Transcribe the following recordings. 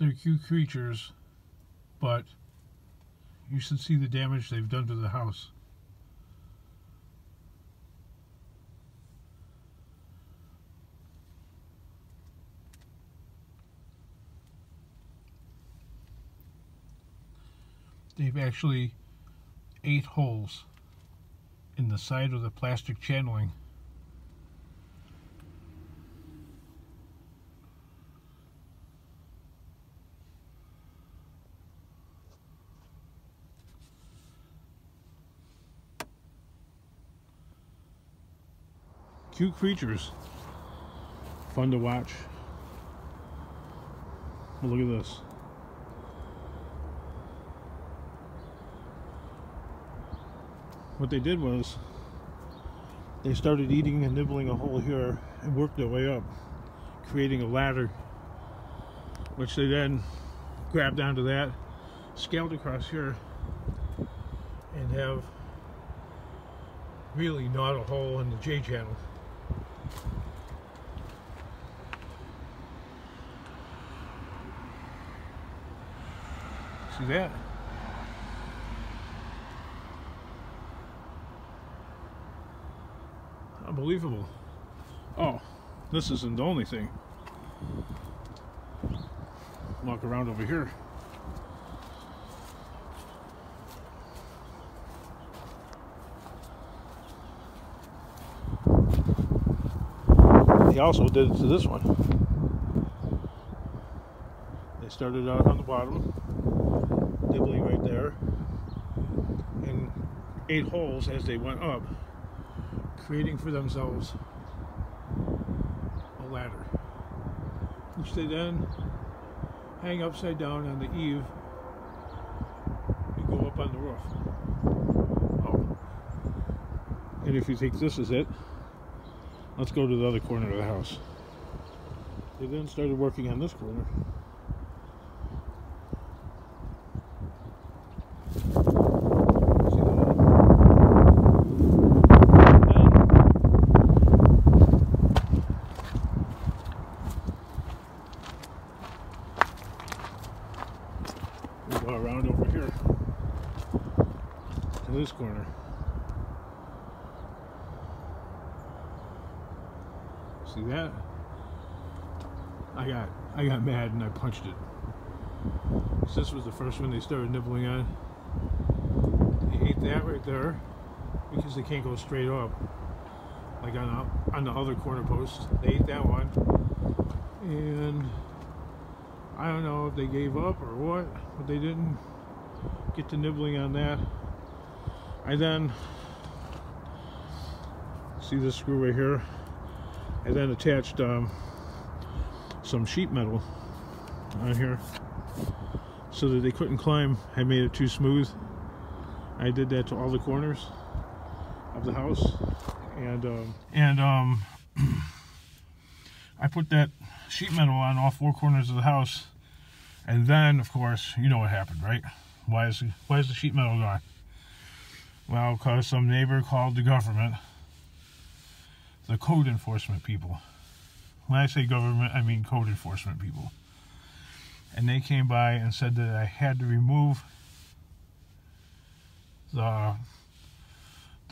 They're cute creatures, but you should see the damage they've done to the house. They've actually 8 holes in the side of the plastic channeling. Cute creatures. Fun to watch. But look at this. What they did was they started eating and nibbling a hole here and worked their way up, creating a ladder, which they then grabbed onto that, scaled across here, and have really gnawed a hole in the J channel. See that? Unbelievable. Oh, this isn't the only thing. Walk around over here. They also did it to this one. They started out on the bottom, nibbling right there, and 8 holes as they went up, creating for themselves a ladder, which they then hang upside down on the eave and go up on the roof. Oh, and if you think this is it, let's go to the other corner of the house. They then started working on this corner. Go around over here to this corner. See that? I got mad and I punched it. So this was the first one they started nibbling on. They ate that right there because they can't go straight up like on the other corner post. They ate that one, and I don't know if they gave up or what, but they didn't get to nibbling on that. I then, see this screw right here? I then attached some sheet metal on here so that they couldn't climb. I made it too smooth. I did that to all the corners of the house, and I put that sheet metal on all 4 corners of the house. And then, of course, you know what happened, right? Why is the sheet metal gone? Well, because some neighbor called the government, the code enforcement people. When I say government, I mean code enforcement people. And they came by and said that I had to remove the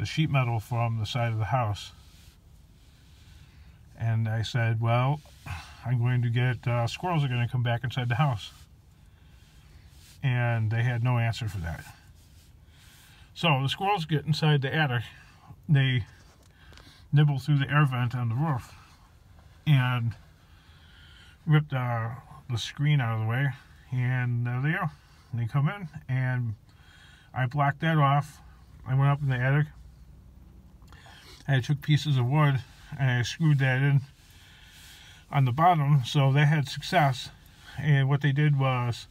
sheet metal from the side of the house. And I said, well, I'm going to get squirrels are going to come back inside the house. And they had no answer for that. So the squirrels get inside the attic. They nibble through the air vent on the roof and rip the screen out of the way. And there they go. They come in, and I blocked that off. I went up in the attic. I took pieces of wood and I screwed that in on the bottom, so they had success. And what they did was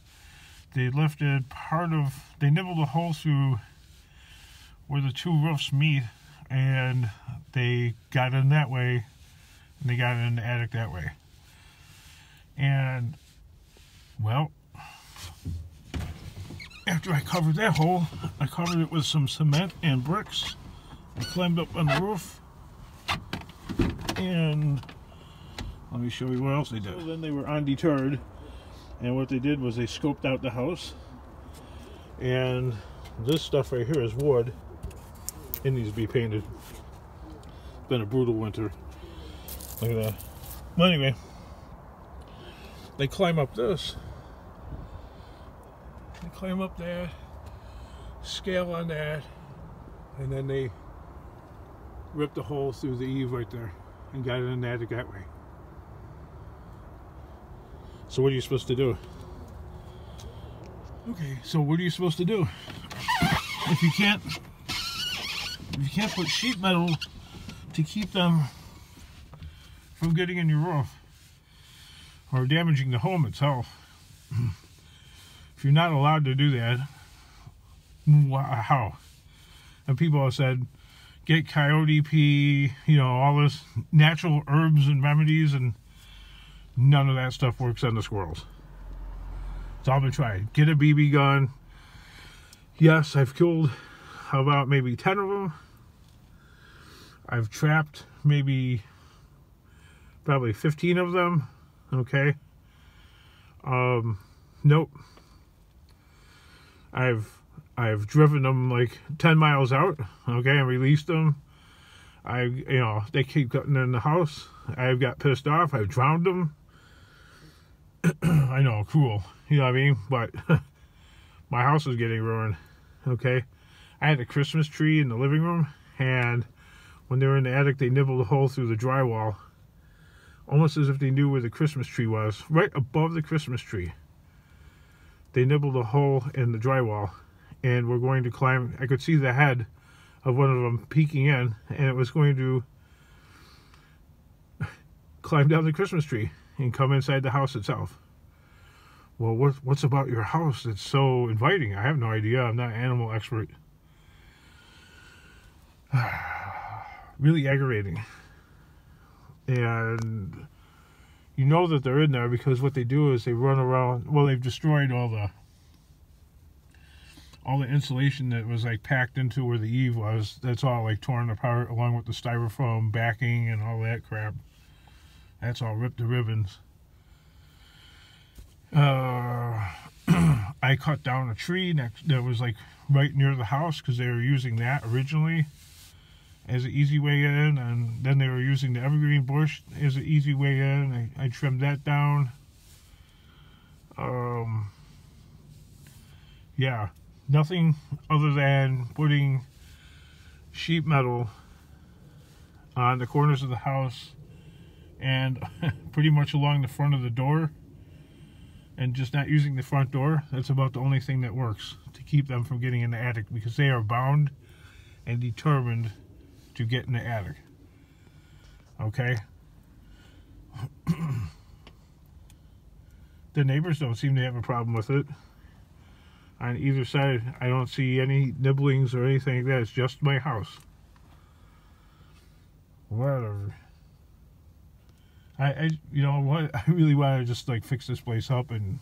they lifted they nibbled a hole through where the 2 roofs meet, and they got in that way, and they got in the attic that way. And, well, after I covered that hole, I covered it with some cement and bricks. I climbed up on the roof, and let me show you what else they did. So then they were undeterred, And what they did was they scoped out the house. And this stuff right here is wood. It needs to be painted. It's been a brutal winter. Look at that. Well, anyway, they climb up this. They climb up that, scale on that, and then they ripped a hole through the eave right there and got it in the attic that way. So what are you supposed to do? Okay, so what are you supposed to do? If you can't put sheet metal to keep them from getting in your roof or damaging the home itself, if you're not allowed to do that, how? And people have said, get coyote pee, you know, all this natural herbs and remedies, and none of that stuff works on the squirrels. It's all been tried. Get a BB gun. Yes, I've killed about maybe 10 of them. I've trapped maybe probably 15 of them. Okay. Nope. I've driven them like 10 miles out, okay, and released them. They keep getting in the house. I've got pissed off. I've drowned them. I know, cruel, you know what I mean? But my house is getting ruined, okay? I had a Christmas tree in the living room, and when they were in the attic, they nibbled a hole through the drywall, almost as if they knew where the Christmas tree was, right above the Christmas tree. They nibbled a hole in the drywall, and we're going to climb. I could see the head of one of them peeking in, and it was going to climb down the Christmas tree and come inside the house itself. Well, what's about your house that's so inviting? I have no idea. I'm not an animal expert. Really aggravating. And you know that they're in there because what they do is they run around. Well, they've destroyed all the insulation that was like packed into where the eave was. That's all like torn apart, along with the styrofoam backing and all that crap. That's all ripped to ribbons. I cut down a tree that was like right near the house because they were using that originally as an easy way in, and then they were using the evergreen bush as an easy way in. I trimmed that down. Yeah, nothing other than putting sheet metal on the corners of the house and pretty much along the front of the door, and just not using the front door. That's about the only thing that works to keep them from getting in the attic, because they are bound and determined to get in the attic. Okay? The neighbors don't seem to have a problem with it. On either side, I don't see any nibblings or anything like that. It's just my house. Whatever. You know what? I really want to just like fix this place up and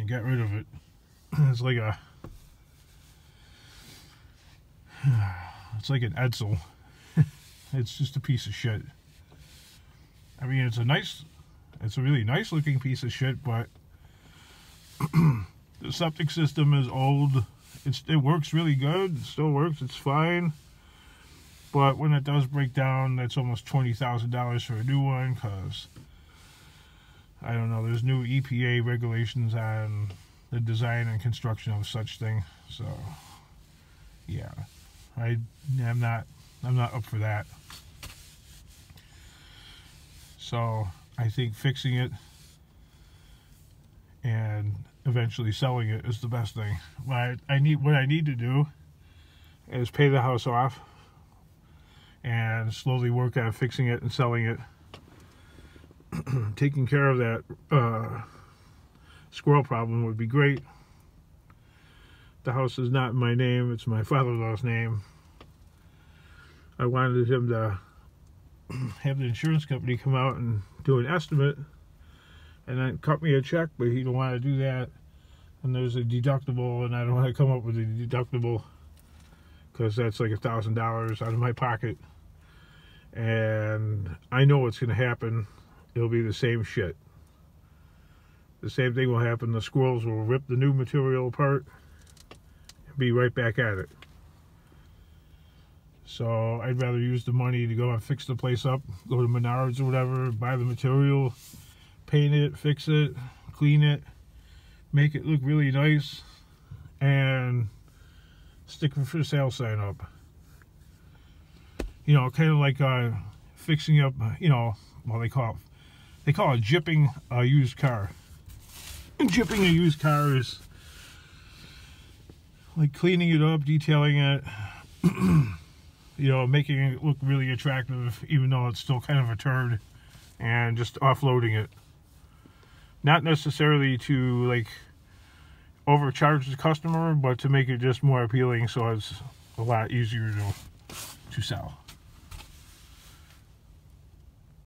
get rid of it. It's like it's like an Edsel. It's just a piece of shit. I mean, it's a really nice looking piece of shit, but the septic system is old. It works really good. It still works. It's fine. But when it does break down, that's almost $20,000 for a new one, because, I don't know, there's new EPA regulations on the design and construction of such thing. So, yeah, I'm not up for that. So, I think fixing it and eventually selling it is the best thing. What I need to do is pay the house off and slowly work on fixing it and selling it. Taking care of that squirrel problem would be great. The house is not in my name, it's my father-in-law's name. I wanted him to have the insurance company come out and do an estimate and then cut me a check, but he don't want to do that. And there's a deductible, and I don't want to come up with a deductible because that's like $1,000 out of my pocket. And I know what's going to happen. It'll be the same shit. the same thing will happen. The squirrels will rip the new material apart and be right back at it. So I'd rather use the money to go and fix the place up, go to Menards or whatever, buy the material, paint it, fix it, clean it, make it look really nice, and stick a for sale sign up. You know, kind of like fixing up, you know, well, they call it gypping a used car. And gypping a used car is like cleaning it up, detailing it, you know, making it look really attractive, even though it's still kind of a turd, and just offloading it. Not necessarily to like overcharge the customer, but to make it just more appealing so it's a lot easier to sell.